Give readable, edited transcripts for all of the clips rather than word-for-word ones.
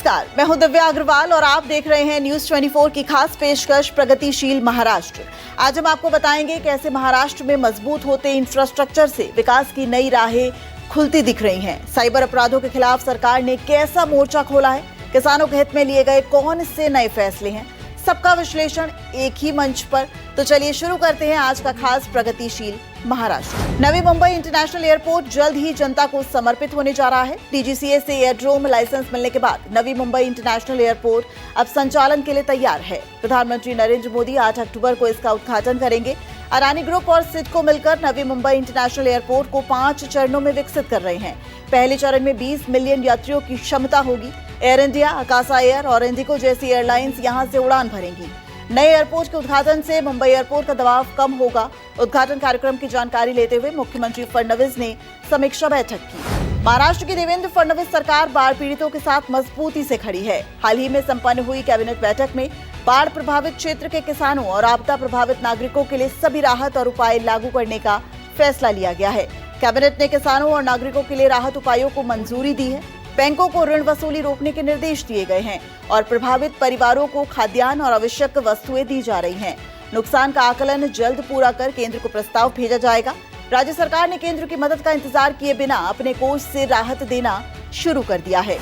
नमस्कार, मैं हूं दिव्या अग्रवाल और आप देख रहे हैं न्यूज 24 की खास पेशकश प्रगतिशील महाराष्ट्र। आज हम आपको बताएंगे कैसे महाराष्ट्र में मजबूत होते इंफ्रास्ट्रक्चर से विकास की नई राहें खुलती दिख रही हैं। साइबर अपराधों के खिलाफ सरकार ने कैसा मोर्चा खोला है, किसानों के हित में लिए गए कौन से नए फैसले हैं, सबका विश्लेषण एक ही मंच पर। तो चलिए शुरू करते हैं आज का खास प्रगतिशील महाराष्ट्र। नवी मुंबई इंटरनेशनल एयरपोर्ट जल्द ही जनता को समर्पित होने जा रहा है। डीजीसीए से एयरड्रोम लाइसेंस मिलने के बाद नवी मुंबई इंटरनेशनल एयरपोर्ट अब संचालन के लिए तैयार है। प्रधानमंत्री नरेंद्र मोदी 8 अक्टूबर को इसका उद्घाटन करेंगे। अडानी ग्रुप और सिडको मिलकर नवी मुंबई इंटरनेशनल एयरपोर्ट को 5 चरणों में विकसित कर रहे हैं। पहले चरण में 20 मिलियन यात्रियों की क्षमता होगी। एयर इंडिया, आकाशा एयर और इंडिगो जैसी एयरलाइंस यहां से उड़ान भरेंगी। नए एयरपोर्ट के उद्घाटन से मुंबई एयरपोर्ट का दबाव कम होगा। उद्घाटन कार्यक्रम की जानकारी लेते हुए मुख्यमंत्री फडणवीस ने समीक्षा बैठक की। महाराष्ट्र की देवेंद्र फडणवीस सरकार बाढ़ पीड़ितों के साथ मजबूती से खड़ी है। हाल ही में संपन्न हुई कैबिनेट बैठक में बाढ़ प्रभावित क्षेत्र के किसानों और आपदा प्रभावित नागरिकों के लिए सभी राहत और उपाय लागू करने का फैसला लिया गया है। कैबिनेट ने किसानों और नागरिकों के लिए राहत उपायों को मंजूरी दी है। बैंकों को ऋण वसूली रोकने के निर्देश दिए गए हैं और प्रभावित परिवारों को खाद्यान्न और आवश्यक वस्तुएं दी जा रही हैं। नुकसान का आकलन जल्द पूरा कर केंद्र को प्रस्ताव भेजा जाएगा। राज्य सरकार ने केंद्र की मदद का इंतजार किए बिना अपने कोष से राहत देना शुरू कर दिया है।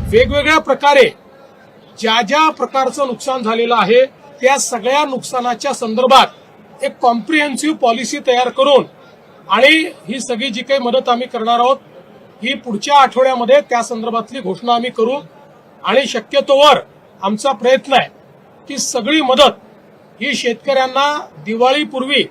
वेगवेगळ्या प्रकारे ज्या प्रकारचं नुकसान झालेलं आहे त्या सगळ्या नुकसानाच्या संदर्भात एक कॉम्प्रिहेन्सिव्ह पॉलिसी तयार करून आणि ही सगळी जी काही मदत आम्ही करणार आहोत ही पुढच्या आठवड्यामध्ये त्या संदर्भातली घोषणा आम्ही करू आणि शक्यतोवर आमचा प्रयत्न आहे की सगळी मदत ही शेतकऱ्यांना दिवाळीपूर्वी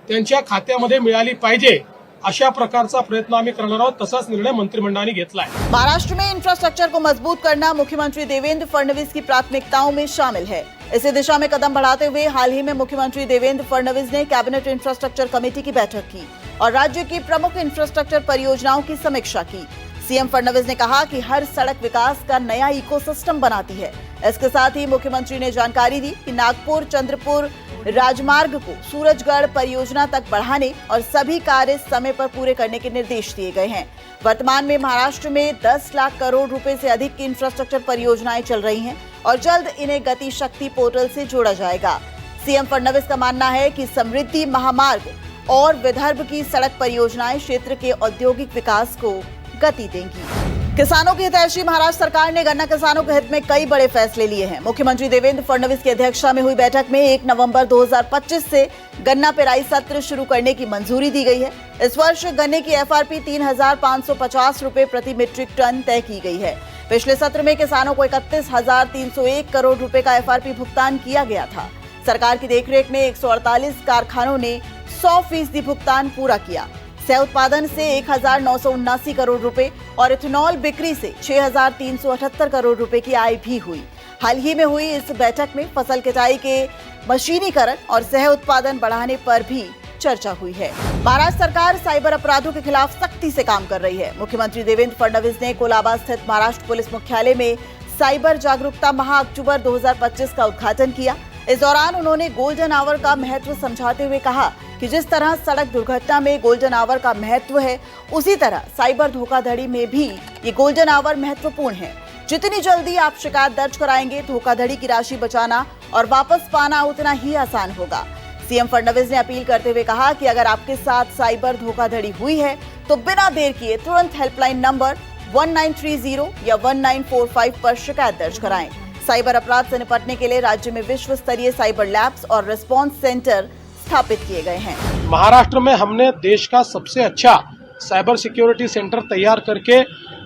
त्यांच्या खात्यामध्ये मिळाली पाहिजे अशा प्रकारचा प्रयत्न आम्ही करणार आहोत। तसाच निर्णय मंत्रिमंडळाने घेतला है। महाराष्ट्र में इंफ्रास्ट्रक्चर को मजबूत करना मुख्यमंत्री देवेंद्र फडणवीस की प्राथमिकताओं में शामिल है। इसी दिशा में कदम बढ़ाते हुए हाल ही में मुख्यमंत्री देवेंद्र फडणवीस ने कैबिनेट इंफ्रास्ट्रक्चर कमेटी की बैठक की और राज्य की प्रमुख इंफ्रास्ट्रक्चर परियोजनाओं की समीक्षा की। सीएम फडणवीस ने कहा कि हर सड़क विकास का नया इकोसिस्टम बनाती है। इसके साथ ही मुख्यमंत्री ने जानकारी दी कि नागपुर चंद्रपुर राजमार्ग को सूरजगढ़ परियोजना तक बढ़ाने और सभी कार्य समय पर पूरे करने के निर्देश दिए गए हैं। वर्तमान में महाराष्ट्र में 10 लाख करोड़ रुपए से अधिक की इंफ्रास्ट्रक्चर परियोजनाएं चल रही हैं और जल्द इन्हें गति शक्ति पोर्टल से जोड़ा जाएगा। सीएम फडणवीस का मानना है कि समृद्धि महामार्ग और विदर्भ की सड़क परियोजनाएं क्षेत्र के औद्योगिक विकास को गति देंगी। किसानों की हितैषी महाराष्ट्र सरकार ने गन्ना किसानों के हित में कई बड़े फैसले लिए हैं। मुख्यमंत्री देवेंद्र फडणवीस की अध्यक्षता में हुई बैठक में 1 नवंबर 2025 से गन्ना पेराई सत्र शुरू करने की मंजूरी दी गई है। इस वर्ष गन्ने की एफआरपी 3,550 रुपए प्रति मीट्रिक टन तय की गई है। पिछले सत्र में किसानों को 31,301 करोड़ रुपए का एफआरपी भुगतान किया गया था। सरकार की देखरेख में 148 कारखानों ने 100% भुगतान पूरा किया। सह उत्पादन से 1,979 करोड़ रुपए और इथेनॉल बिक्री से 6,378 करोड़ रुपए की आय भी हुई। हाल ही में हुई इस बैठक में फसल कटाई के मशीनीकरण और सह उत्पादन बढ़ाने पर भी चर्चा हुई है। महाराष्ट्र सरकार साइबर अपराधों के खिलाफ सख्ती से काम कर रही है। मुख्यमंत्री देवेंद्र फडणवीस ने कोलाबा स्थित महाराष्ट्र पुलिस मुख्यालय में साइबर जागरूकता माह अक्टूबर 2025 का उद्घाटन किया। इस दौरान उन्होंने गोल्डन आवर का महत्व समझाते हुए कहा कि जिस तरह सड़क दुर्घटना में गोल्डन आवर का महत्व है, उसी तरह साइबर धोखाधड़ी में भी ये गोल्डन आवर महत्वपूर्ण है। जितनी जल्दी आप शिकायत दर्ज कराएंगे, धोखाधड़ी की राशि बचाना और वापस पाना उतना ही आसान होगा। सीएम फडणवीस ने अपील करते हुए कहा कि अगर आपके साथ साइबर धोखाधड़ी हुई है तो बिना देर किए तुरंत हेल्पलाइन नंबर 1930 या 1945 पर शिकायत दर्ज कराएं। साइबर अपराध से निपटने के लिए राज्य में विश्व स्तरीय साइबर लैब्स और रिस्पॉन्स सेंटर स्थापित किए गए हैं। महाराष्ट्र में हमने देश का सबसे अच्छा साइबर सिक्योरिटी सेंटर तैयार करके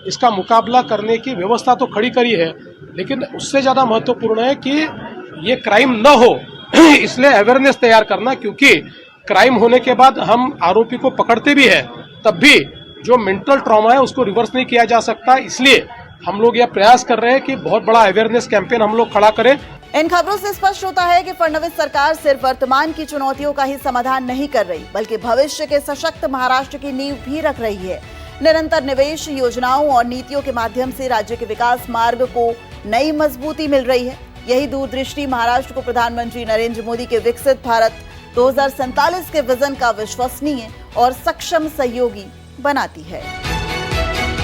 इसका मुकाबला करने की व्यवस्था तो खड़ी करी है, लेकिन उससे ज्यादा महत्वपूर्ण है कि ये क्राइम न हो इसलिए अवेयरनेस तैयार करना, क्योंकि क्राइम होने के बाद हम आरोपी को पकड़ते भी है तब भी जो मेंटल ट्रॉमा है उसको रिवर्स नहीं किया जा सकता। इसलिए हम लोग यह प्रयास कर रहे हैं कि बहुत बड़ा अवेयरनेस कैंपेन हम लोग खड़ा करें। इन खबरों से स्पष्ट होता है कि फडणवीस सरकार सिर्फ वर्तमान की चुनौतियों का ही समाधान नहीं कर रही, बल्कि भविष्य के सशक्त महाराष्ट्र की नींव भी रख रही है। निरंतर निवेश योजनाओं और नीतियों के माध्यम से राज्य के विकास मार्ग को नई मजबूती मिल रही है। यही दूरदृष्टि महाराष्ट्र को प्रधानमंत्री नरेंद्र मोदी के विकसित भारत 2047 के विजन का विश्वसनीय और सक्षम सहयोगी बनाती है।